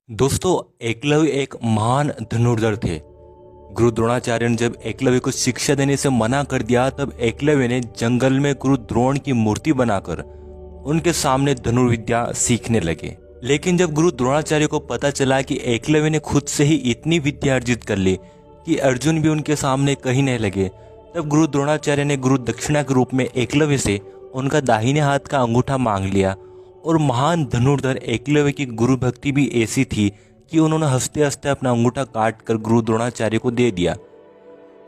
दोस्तों, एकलव्य एक महान धनुर्धर थे। गुरु द्रोणाचार्य ने जब एकलव्य को शिक्षा देने से मना कर दिया, तब एकलव्य ने जंगल में गुरु द्रोण की मूर्ति बनाकर उनके सामने धनुर्विद्या सीखने लगे। लेकिन जब गुरु द्रोणाचार्य को पता चला कि एकलव्य ने खुद से ही इतनी विद्या अर्जित कर ली कि अर्जुन भी उनके सामने कहीं नहीं लगे, तब गुरु द्रोणाचार्य ने गुरु दक्षिणा के रूप में एकलव्य से उनका दाहिने हाथ का अंगूठा मांग लिया। और महान धनुर्धर एकलव्य की गुरु भक्ति भी ऐसी थी कि उन्होंने हंसते हंसते अपना अंगूठा काट कर गुरु द्रोणाचार्य को दे दिया।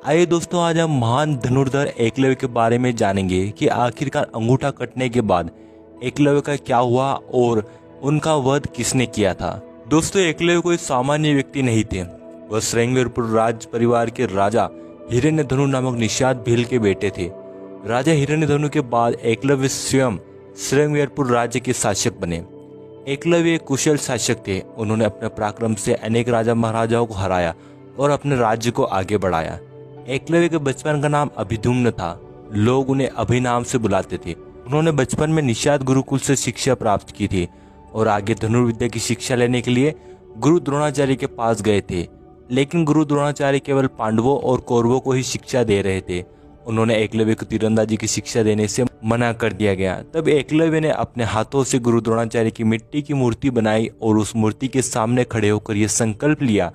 आइए दोस्तों, आज हम महान धनुर्धर एकलव्य के बारे में जानेंगे कि आखिरकार अंगूठा कटने के बाद एकलव्य का क्या हुआ और उनका वध किसने किया था। दोस्तों, एकलव्य कोई सामान्य व्यक्ति नहीं थे। वह श्रृंगवेरपुर राज परिवार के राजा हिरण्यधनु नामक निषाद भील के बेटे थे। राजा हिरण्यधनु के बाद एकलव्य स्वयं श्रृंगवेरपुर राज्य के शासक बने। एकलव्य एक कुशल शासक थे। उन्होंने अपने पराक्रम से अनेक राजा महाराजाओं को हराया और अपने राज्य को आगे बढ़ाया। एकलव्य के बचपन का नाम अभिधुम्न था। लोग उन्हें अभि नाम से बुलाते थे। उन्होंने बचपन में निषाद गुरुकुल से शिक्षा प्राप्त की थी और आगे धनुर्विद्या की शिक्षा लेने के लिए गुरु द्रोणाचार्य के पास गए थे। लेकिन गुरु द्रोणाचार्य केवल पांडवों और कौरवों को ही शिक्षा दे रहे थे। उन्होंने एकलव्य को तीरंदाजी की शिक्षा देने से मना कर दिया गया। तब एकलव्य ने अपने हाथों से गुरु द्रोणाचार्य की मिट्टी की मूर्ति बनाई और उस मूर्ति के सामने खड़े होकर यह संकल्प लिया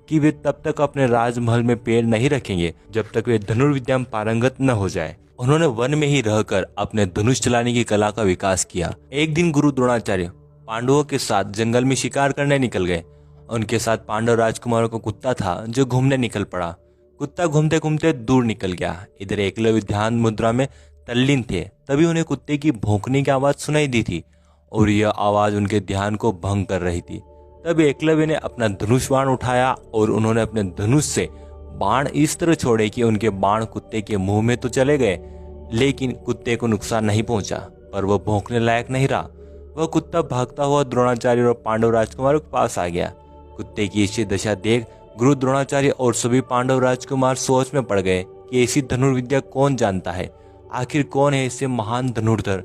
कि वे तब तक अपने राजमहल में पैर नहीं रखेंगे जब तक वे धनुर्विद्या में पारंगत न हो जाए। उन्होंने वन में ही रहकर अपने धनुष चलाने की कला का विकास किया। एक दिन गुरु द्रोणाचार्य पांडवों के साथ जंगल में शिकार करने निकल गए। उनके साथ पांडव राजकुमारों का कुत्ता था जो घूमने निकल पड़ा। कुत्ता घूमते घूमते दूर निकल गया। इधर एकलव्य ध्यान मुद्रा में तल्लीन थे। तभी उन्हें कुत्ते की भौंकने की आवाज सुनाई दी थी और यह आवाज उनके ध्यान को भंग कर रही थी। तब एकलव्य ने अपना धनुष बाण उठाया और उन्होंने अपने धनुष से बाण इस तरह छोड़े कि उनके बाण कुत्ते के मुंह में तो चले गए, लेकिन कुत्ते को नुकसान नहीं पहुंचा, पर वह भौंकने लायक नहीं रहा। वह कुत्ता भागता हुआ द्रोणाचार्य और पांडव राजकुमारों के पास आ गया। कुत्ते की ऐसी दशा देख गुरु द्रोणाचार्य और सभी पांडव राजकुमार सोच में पड़ गए कि ऐसी धनुर्विद्या कौन जानता है, आखिर कौन है ऐसे महान धनुर्धर।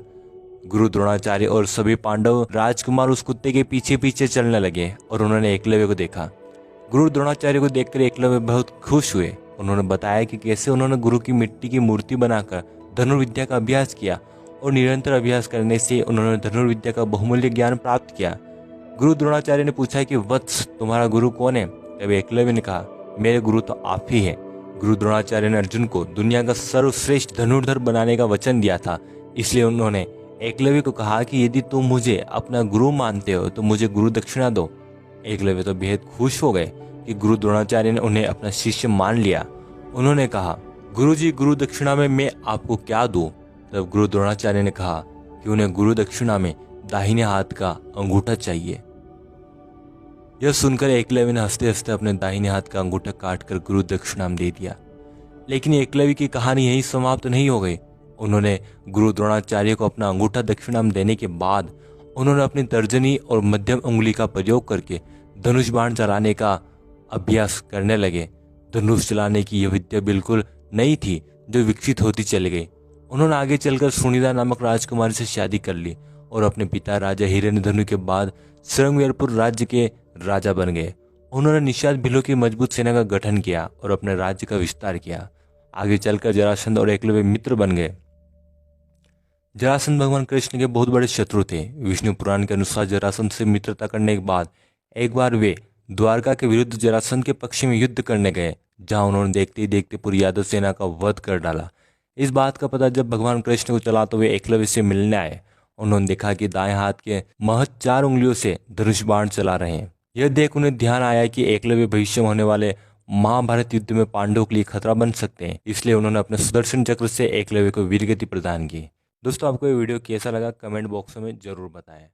गुरु द्रोणाचार्य और सभी पांडव राजकुमार उस कुत्ते के पीछे पीछे चलने लगे और उन्होंने एकलव्य को देखा। गुरु द्रोणाचार्य को देखकर एकलव्य बहुत खुश हुए। उन्होंने बताया कि कैसे उन्होंने गुरु की मिट्टी की मूर्ति बनाकर धनुर्विद्या का अभ्यास किया और निरंतर अभ्यास करने से उन्होंने धनुर्विद्या का बहुमूल्य ज्ञान प्राप्त किया। गुरु द्रोणाचार्य ने पूछा कि वत्स, तुम्हारा गुरु कौन है? तब एकलव्य ने कहा, मेरे गुरु तो आप ही हैं। गुरु द्रोणाचार्य ने अर्जुन को दुनिया का सर्वश्रेष्ठ धनुर्धर बनाने का वचन दिया था। इसलिए उन्होंने एकलव्य को कहा कि यदि तुम मुझे अपना गुरु मानते हो तो मुझे गुरु दक्षिणा दो। एकलव्य तो बेहद खुश हो गए कि गुरु द्रोणाचार्य ने उन्हें अपना शिष्य मान लिया। उन्होंने कहा, गुरुजी, गुरु दक्षिणा में मैं आपको क्या दूं? तब गुरु द्रोणाचार्य ने कहा कि उन्हें गुरु दक्षिणा में दाहिने हाथ का अंगूठा चाहिए। यह सुनकर एकलव्य ने हंसते हंसते अपने दाहिने हाथ का अंगूठा काटकर गुरु दक्षिणा में दे दिया। लेकिन एकलव्य की कहानी यही समाप्त नहीं हो गई। उन्होंने गुरु द्रोणाचार्य को अपना अंगूठा दक्षिणा में देने के बाद उन्होंने अपनी तर्जनी और मध्यम उंगली का प्रयोग करके धनुष बाण चलाने का अभ्यास करने लगे। धनुष चलाने की यह विद्या बिल्कुल नई थी जो विकसित होती चली गई। उन्होंने आगे चलकर सुनीता नामक राजकुमारी से शादी कर ली और अपने पिता राजा हिरण्यधनु के बाद श्रृंगवेरपुर राज्य के राजा बन गए। उन्होंने निषाद भीलों की मजबूत सेना का गठन किया और अपने राज्य का विस्तार किया। आगे चलकर जरासंध और एकलव्य मित्र बन गए। जरासंध भगवान कृष्ण के बहुत बड़े शत्रु थे। विष्णु पुराण के अनुसार जरासंध से मित्रता करने के बाद एक बार वे द्वारका के विरुद्ध जरासंध के पक्ष में युद्ध करने गए, जहां उन्होंने देखते ही देखते पूरी यादव सेना का वध कर डाला। इस बात का पता जब भगवान कृष्ण को चला तो वे एकलव्य से मिलने आए। उन्होंने देखा कि दाएं हाथ के महज 4 उंगलियों से धनुष बाण चला रहे हैं। यह देख उन्हें ध्यान आया कि एकलव्य भविष्य में होने वाले महाभारत युद्ध में पांडवों के लिए खतरा बन सकते हैं। इसलिए उन्होंने अपने सुदर्शन चक्र से एकलव्य को वीरगति प्रदान की। दोस्तों, आपको ये वीडियो कैसा लगा कमेंट बॉक्स में जरूर बताएं।